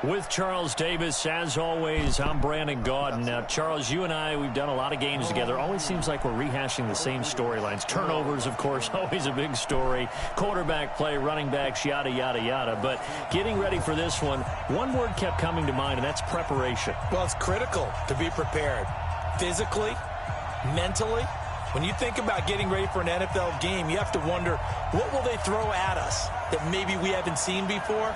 With Charles Davis, as always, I'm Brandon Gaudin. Now, Charles, you and I, we've done a lot of games together. Always seems like we're rehashing the same storylines. Turnovers, of course, always a big story. Quarterback play, running backs, yada, yada, yada. But getting ready for this one word kept coming to mind, and that's preparation. Well, it's critical to be prepared. Physically, mentally. When you think about getting ready for an NFL game, you have to wonder, what will they throw at us that maybe we haven't seen before?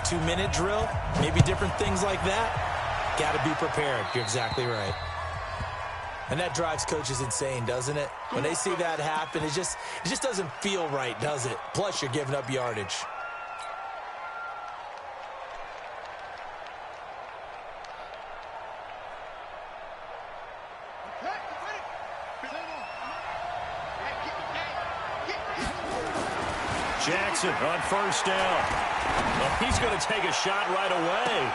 2-minute drill, maybe different things like that. Got to be prepared. You're exactly right. And that drives coaches insane, doesn't it? When they see that happen, it just doesn't feel right, does it? Plus, you're giving up yardage. Jackson on first down. Well, he's going to take a shot right away.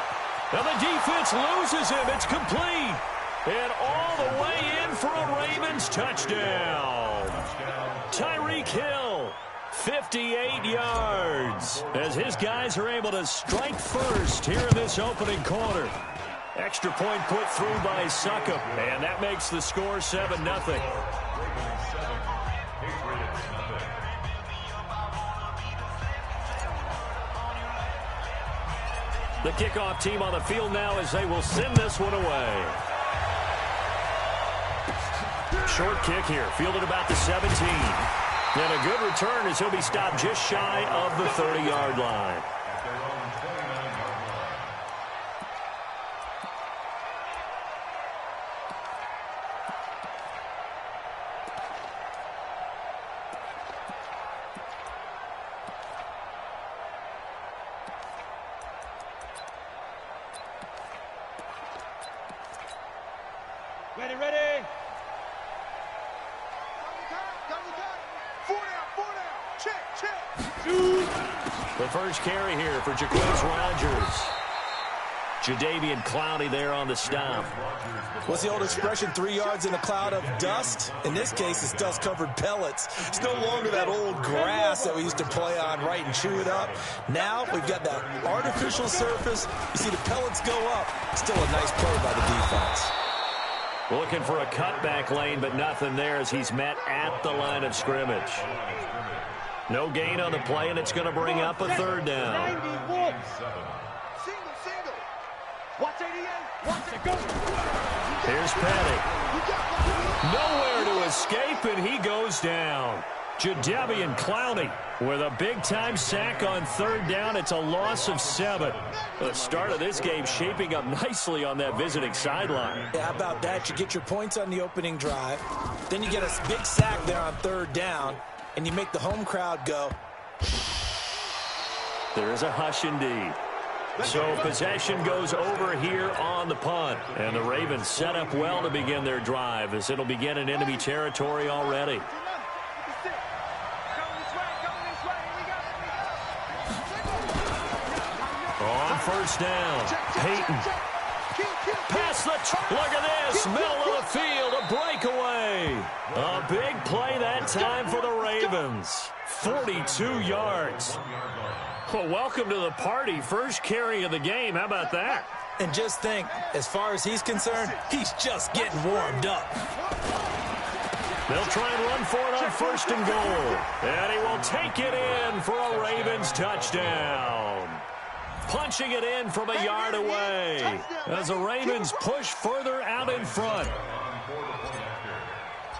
Now the defense loses him. It's complete. And all the way in for a Ravens touchdown. Tyreek Hill, 58 yards. As his guys are able to strike first here in this opening quarter. Extra point put through by Succop. And that makes the score 7-0. The kickoff team on the field now as they will send this one away. Short kick here, fielded about the 17. And a good return as he'll be stopped just shy of the 30-yard line. Ready. Check. The first carry here for Jacquizz Rodgers. Jadeveon Clowney there on the stop. What's the old expression, 3 yards in a cloud of dust? In this case, it's dust-covered pellets. It's no longer that old grass that we used to play on, right, and chew it up. Now we've got that artificial surface. You see the pellets go up. Still a nice play by the defense. Looking for a cutback lane, but nothing there as he's met at the line of scrimmage. No gain on the play, and it's going to bring up a third down. Single. Watch 88. Watch it go. Here's Petty. Nowhere to escape, and he goes down. Jadeveon Clowney with a big-time sack on third down. It's a loss of 7. The start of this game shaping up nicely on that visiting sideline. Yeah, how about that? You get your points on the opening drive. Then you get a big sack there on third down, and you make the home crowd go. There is a hush indeed. So possession goes over here on the punt. And the Ravens set up well to begin their drive as it'll begin in enemy territory already. On first down, Peyton. Pass the, look at this, middle of the field, a breakaway. A big play that time for the Ravens. 42 yards. Well, welcome to the party. First carry of the game. How about that? And just think, as far as he's concerned, he's just getting warmed up. They'll try and run for it on first and goal. And he will take it in for a Ravens touchdown. Punching it in from a yard away as the Ravens push further out in front.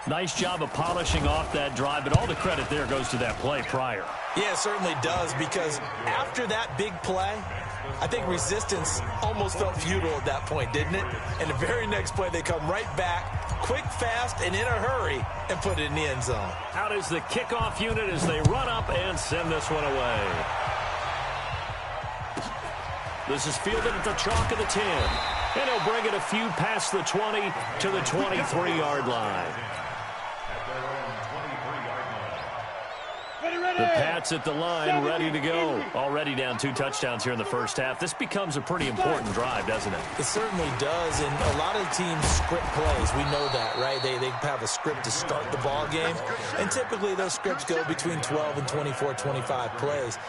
Nice job of polishing off that drive, but all the credit there goes to that play prior. Yeah, it certainly does, because after that big play, I think resistance almost felt futile at that point, didn't it? And the very next play, they come right back, quick, fast, and in a hurry, and put it in the end zone. Out is the kickoff unit as they run up and send this one away. This is fielded at the chalk of the 10. And he'll bring it a few past the 20 to the 23-yard line. The Pats at the line, ready to go. Already down 2 touchdowns here in the first half. This becomes a pretty important drive, doesn't it? It certainly does, and a lot of teams script plays. We know that, right? They have a script to start the ball game, and typically those scripts go between 12 and 24, 25 plays.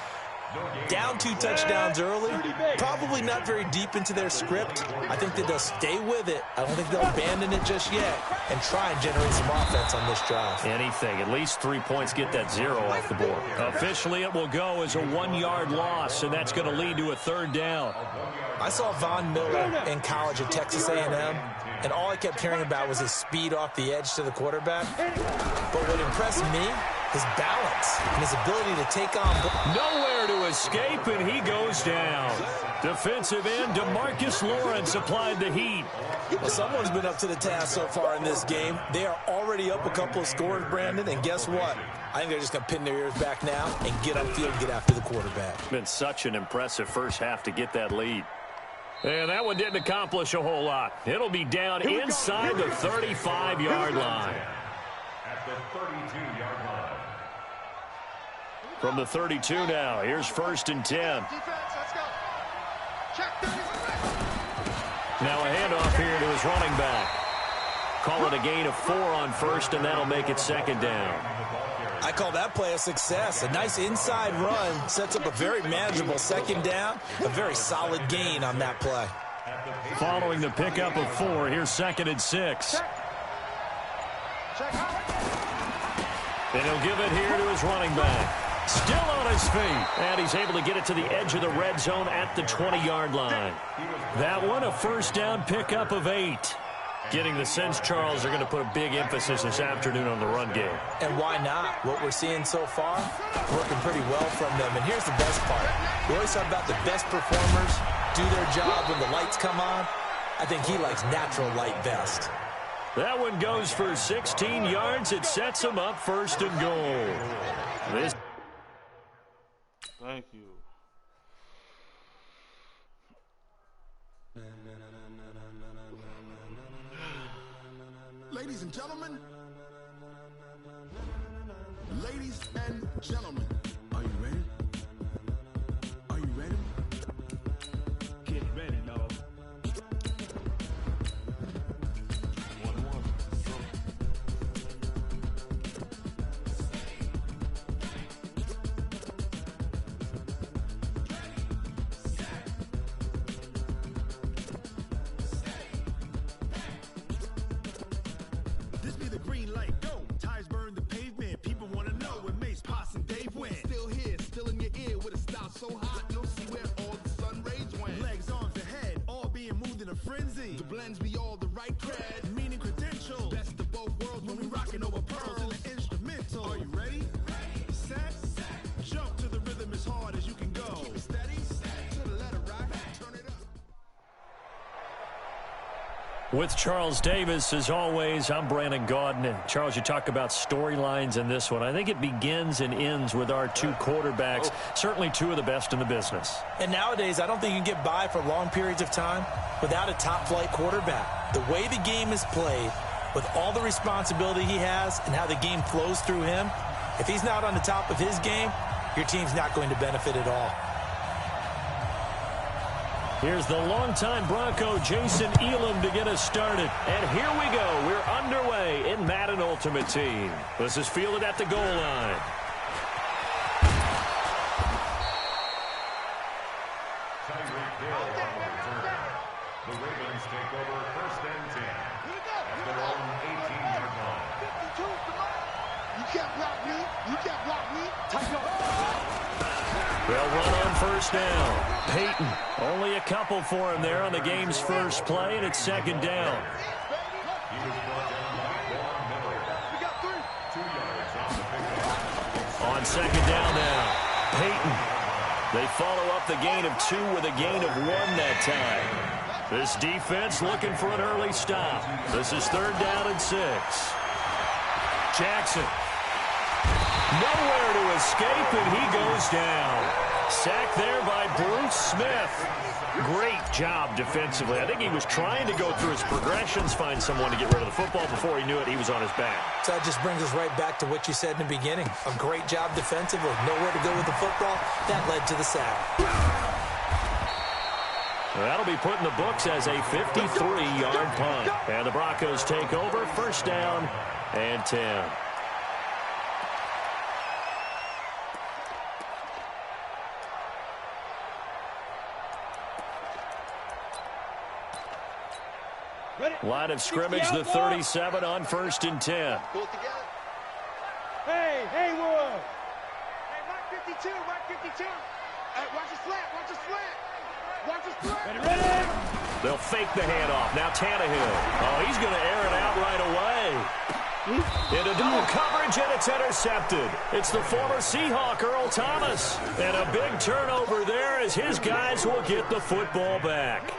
Down 2 touchdowns early, probably not very deep into their script. I think that they'll stay with it. I don't think they'll abandon it just yet and try and generate some offense on this drive. Anything. At least 3 points, get that 0 off the board. Officially, it will go as a 1-yard loss, and that's going to lead to a 3rd down. I saw Von Miller in college at Texas A&M, and all I kept hearing about was his speed off the edge to the quarterback. But what impressed me, his balance and his ability to take on. Nowhere to escape, and he goes down. Defensive end DeMarcus Lawrence applied the heat. Well, someone's been up to the task so far in this game. They are already up a couple of scores, Brandon, and guess what? I think they're just going to pin their ears back now and get upfield and get after the quarterback. Been such an impressive first half to get that lead. And that one didn't accomplish a whole lot. It'll be down inside the 35-yard line. At the 32-yard line. From the 32 now, here's 1st and 10. Defense, let's go. Check 30. Now a handoff here to his running back. Call it a gain of 4 on 1st, and that'll make it 2nd down. I call that play a success. A nice inside run sets up a very manageable 2nd down. A very solid gain on that play. Following the pickup of 4, here's 2nd and 6. And he'll give it here to his running back. Still on his feet. And he's able to get it to the edge of the red zone at the 20-yard line. That one, a 1st down pickup of 8. Getting the sense, Charles, are going to put a big emphasis this afternoon on the run game. And why not? What we're seeing so far, working pretty well from them. And here's the best part. We always talk about the best performers do their job when the lights come on. I think he likes natural light best. That one goes for 16 yards. It sets him up 1st and goal. Thank you. Ladies and gentlemen, ladies and gentlemen, are you ready? Are you ready? Get ready, dog. This be the green light, go. Tires burn the pavement. People want to know when Mace, Pops, and Dave went. Still here, still in your ear with a style so hot, you'll see where all the sun rays went. Legs, arms, ahead, all being moved in a frenzy. The blends be all the right cred, meaning credentials. Best of both worlds when we rockin' over pearls in the instrumental. Are you ready? Set, jump to the rhythm as hard as you can go. Keep it steady, to the letter right, turn it up. With Charles Davis, as always, I'm Brandon Gaudin. And Charles, you talk about storylines in this one. I think it begins and ends with our 2 quarterbacks, certainly 2 of the best in the business. And nowadays, I don't think you can get by for long periods of time without a top-flight quarterback. The way the game is played, with all the responsibility he has and how the game flows through him, if he's not on the top of his game, your team's not going to benefit at all. Here's the longtime Bronco, Jason Elam, to get us started. And here we go. We're underway in Madden Ultimate Team. This is fielded at the goal line. The Ravens take over 1st and 10. At their own 18-yard line. 52, come on. You can't block me. You can't block me. Tighten up. They'll run on 1st down. Peyton, only a couple for him there on the game's first play, and it's 2nd down. He was brought down by Von Miller. We got 3. 2 yards on the pickup. On 2nd down now, Peyton. They follow up the gain of 2 with a gain of 1 that time. This defense looking for an early stop. This is 3rd down and 6. Jackson. Nowhere to escape, and he goes down. Sacked there by Bruce Smith. Great job defensively. I think he was trying to go through his progressions, find someone to get rid of the football. Before he knew it, he was on his back. So that just brings us right back to what you said in the beginning. A great job defensively. Nowhere to go with the football. That led to the sack. That'll be put in the books as a 53-yard punt. And the Broncos take over, 1st down and 10. Line of scrimmage, the 37 on 1st and 10. Pull it together. Hey, Haywood. Hey, Mark 52, Mark 52. Hey, watch the slant, watch the slant. Watch the slant. Ready? They'll fake the handoff. Now Tannehill. Oh, he's going to air it out right away. Into double coverage, and it's intercepted. It's the former Seahawk, Earl Thomas. And a big turnover there as his guys will get the football back.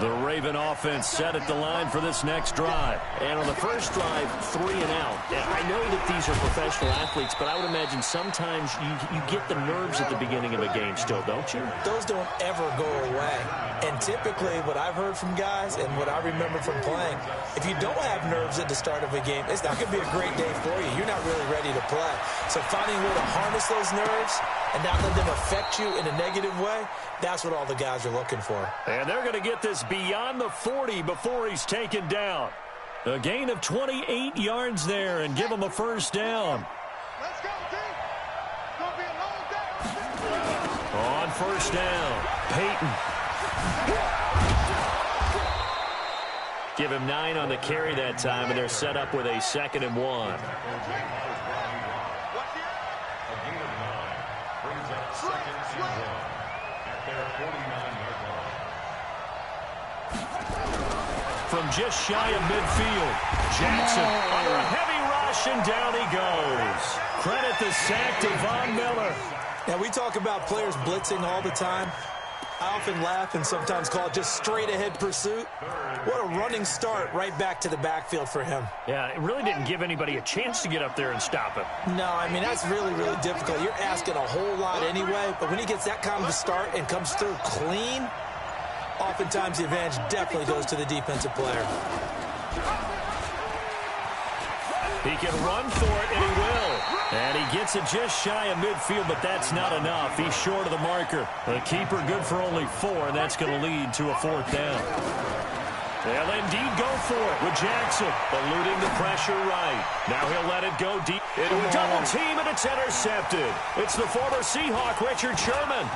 The Raven offense set at the line for this next drive. And on the first drive, 3 and out. I know that these are professional athletes, but I would imagine sometimes you get the nerves at the beginning of a game still, don't you? Those don't ever go away. And typically, what I've heard from guys and what I remember from playing, if you don't have nerves at the start of a game, it's not going to be a great day for you. You're not really ready to play. So finding a way to harness those nerves and not let them affect you in a negative way, that's what all the guys are looking for. And they're going to get this beyond the 40 before he's taken down. A gain of 28 yards there and give him a first down. Let's go, team. It's going to be a long day. On first down, Peyton. Give him 9 on the carry that time, and they're set up with a 2nd and 1. From just shy of midfield, Jackson under a heavy rush, and down he goes. Credit the sack to Von Miller. Now, we talk about players blitzing all the time. I often laugh and sometimes call it just straight-ahead pursuit. What a running start right back to the backfield for him. Yeah, it really didn't give anybody a chance to get up there and stop him. No, I mean, that's really, really difficult. You're asking a whole lot anyway, but when he gets that kind of a start and comes through clean, oftentimes the advantage definitely goes to the defensive player. He can run for it, and he will. And he gets it just shy of midfield, but that's not enough. He's short of the marker. The keeper good for only 4, and that's going to lead to a 4th down. They'll indeed go for it with Jackson, eluding the pressure right. Now he'll let it go deep into a double team, and it's intercepted. It's the former Seahawk, Richard Sherman.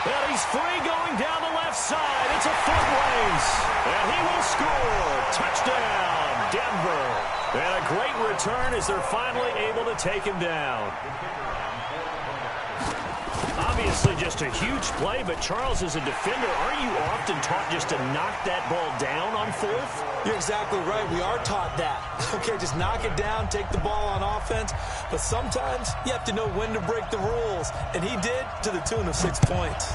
And he's free going down the left side. It's a foot race. And he will score. Touchdown, Denver. And a great return as they're finally able to take him down. Obviously just a huge play, but Charles, as a defender, aren't you often taught just to knock that ball down on 4th? You're exactly right. We are taught that. Okay, just knock it down, take the ball on offense. But sometimes you have to know when to break the rules. And he did to the tune of 6 points.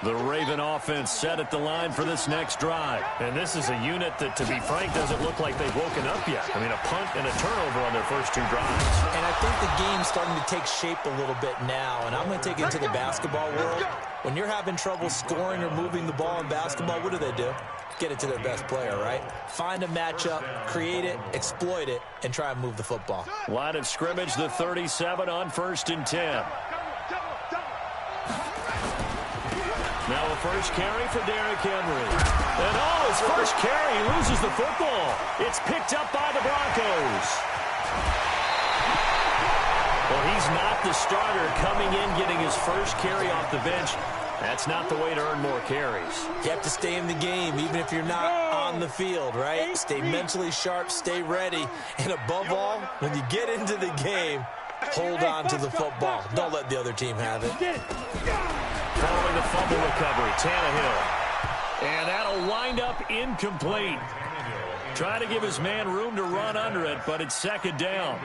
The Raven offense set at the line for this next drive. And this is a unit that, to be frank, doesn't look like they've woken up yet. I mean, a punt and a turnover on their first 2 drives. And I think the game's starting to take shape a little bit now. And I'm going to take it to the basketball world. When you're having trouble scoring or moving the ball in basketball, what do? Get it to their best player, right? Find a matchup, create it, exploit it, and try and move the football. Line of scrimmage, the 37 on 1st and 10. Now a first carry for Derrick Henry. And his first carry, he loses the football. It's picked up by the Broncos. Well, he's not the starter coming in, getting his first carry off the bench. That's not the way to earn more carries. You have to stay in the game, even if you're not on the field, right? Stay mentally sharp, stay ready. And above all, when you get into the game, hold on to the football. Don't let the other team have it. Following the fumble recovery, Tannehill. And that'll wind up incomplete. Trying to give his man room to run under it, but it's 2nd down.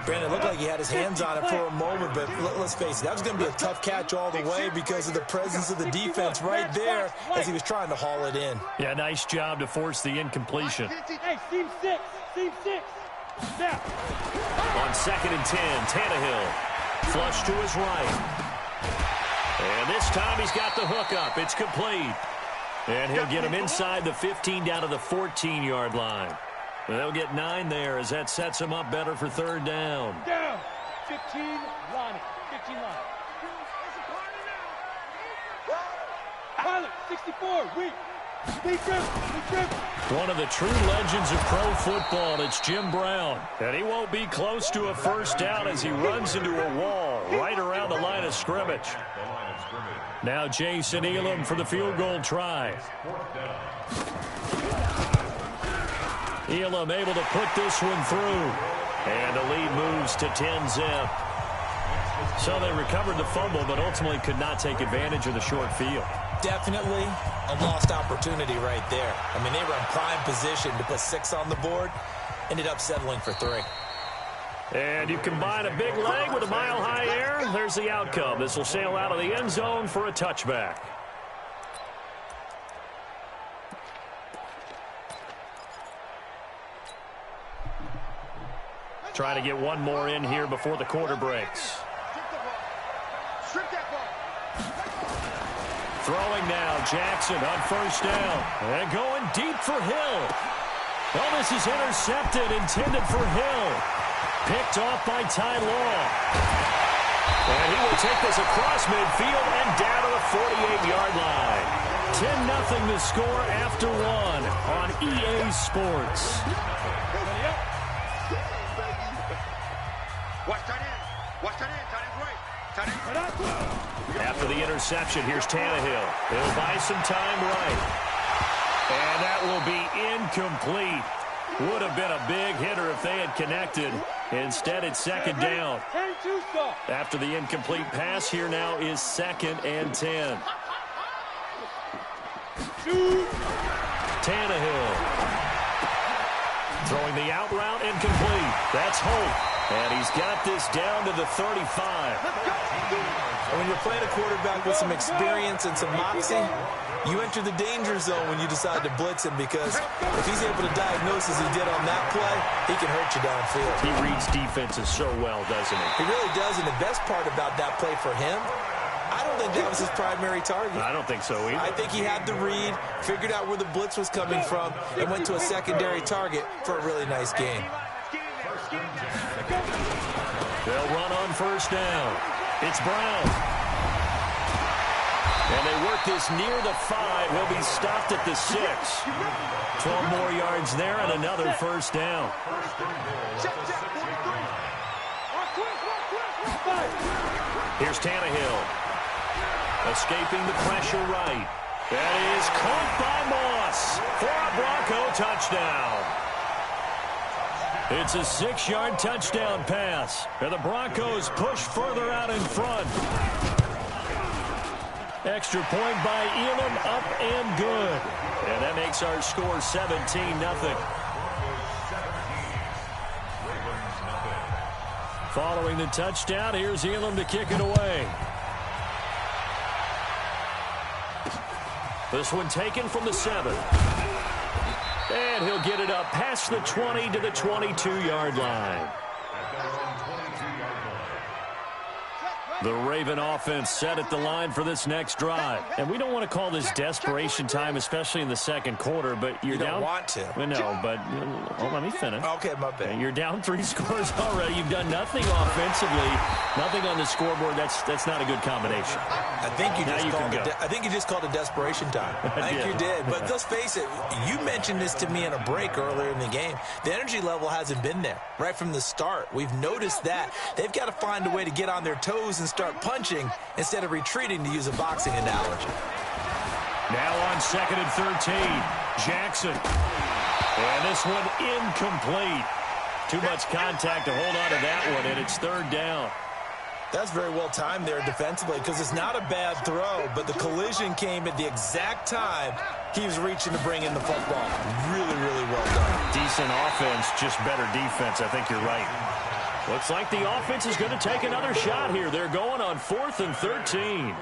Brandon, it looked like he had his hands on it for a moment, but let's face it, that was going to be a tough catch all the way because of the presence of the defense right there as he was trying to haul it in. Yeah, nice job to force the incompletion. Hey, team 6. Now. On 2nd and 10, Tannehill. Flush to his right. And this time he's got the hook up. It's complete. And he'll get him inside the 15 down to the 14-yard line. They'll get 9 there as that sets him up better for 3rd down. Down. 15, Lonnie. 15 line. Pilot, 64, weak. One of the true legends of pro football, and it's Jim Brown. And he won't be close to a first down as he runs into a wall right around the line of scrimmage. Now Jason Elam for the field goal try. Elam able to put this one through. And the lead moves to 10-zip. So they recovered the fumble, but ultimately could not take advantage of the short field. Definitely a lost opportunity right there. I mean, they were in prime position to put 6 on the board. Ended up settling for 3. And you combine a big leg with a mile-high air, there's the outcome. This will sail out of the end zone for a touchback. Try to get one more in here before the quarter breaks. Throwing now, Jackson on first down. And going deep for Hill. Oh, this is intercepted, intended for Hill. Picked off by Ty Law. And he will take this across midfield and down to the 48-yard line. 10-0 the score after 1 on EA Sports. Watch tight end. Watch tight end. Tight end's right. Tight end's right. After the interception, here's Tannehill. He'll buy some time right. And that will be incomplete. Would have been a big hitter if they had connected. Instead, it's second down. After the incomplete pass, here now is 2nd and 10. Tannehill. Throwing the out route, incomplete. That's Holt. And he's got this down to the 35. And when you're playing a quarterback with some experience and some moxie, you enter the danger zone when you decide to blitz him, because if he's able to diagnose as he did on that play, he can hurt you downfield. He reads defenses so well, doesn't he? He really does, and the best part about that play for him, I don't think that was his primary target. I don't think so either. I think he had the read, figured out where the blitz was coming from, and went to a secondary target for a really nice game. They'll run on first down. It's Brown. And they work this near the 5. He'll be stopped at the 6. 12 more yards there and another first down. Here's Tannehill. Escaping the pressure right. That is caught by Moss for a Bronco touchdown. It's a 6-yard touchdown pass. And the Broncos push further out in front. Extra point by Elam, up and good. And that makes our score 17-0. Following the touchdown, here's Elam to kick it away. This one taken from the 7. And he'll get it up past the 20 to the 22-yard line. The Raven offense set at the line for this next drive. And we don't want to call this desperation time, especially in the second quarter, but you're down. You don't want to. No, but let me finish. Okay, my bad. You're down 3 scores already. You've done nothing offensively, nothing on the scoreboard. That's not a good combination. I think you just called it desperation time. I think you did. But let's face it, you mentioned this to me in a break earlier in the game. The energy level hasn't been there right from the start. We've noticed that. They've got to find a way to get on their toes and start punching instead of retreating, to use a boxing analogy. Now on 2nd and 13, Jackson. And this one incomplete. Too much contact to hold on to that one, and it's 3rd down. That's very well timed there defensively, because it's not a bad throw, but the collision came at the exact time he was reaching to bring in the football. Really, really well done. Decent offense, just better defense. I think you're right. Looks like the offense is going to take another shot here. They're going on 4th and 13.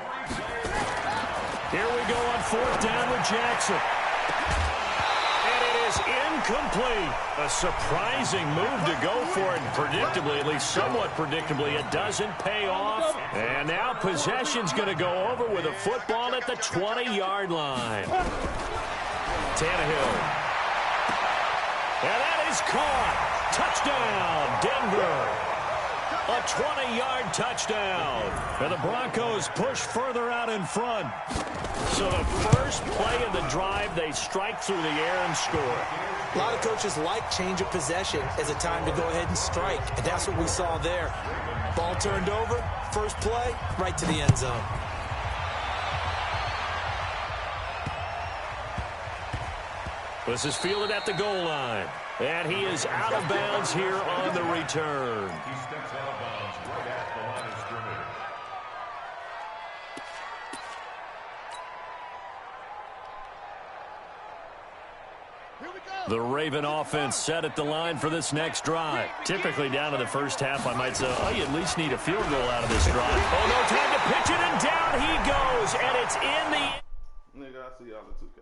Here we go on 4th down with Jackson. And it is incomplete. A surprising move to go for it. Predictably, at least somewhat predictably, it doesn't pay off. And now possession's going to go over with a football at the 20-yard line. Tannehill. And that is caught. Touchdown, Denver. A A 20-yard touchdown. And the Broncos push further out in front. So the first play of the drive, they strike through the air and score. A lot of coaches like change of possession as a time to go ahead and strike, and that's what we saw there. Ball turned over, first play, right to the end zone. This is fielded at the goal line. And he is out of bounds here on the return. He steps out of bounds right at the line of scrimmage. The Raven offense set at the line for this next drive. Typically down to the first half, I might say, oh, you at least need a field goal out of this drive. Oh, no time to pitch it, and down he goes. And it's in the... Nigga, I see y'all in 2K.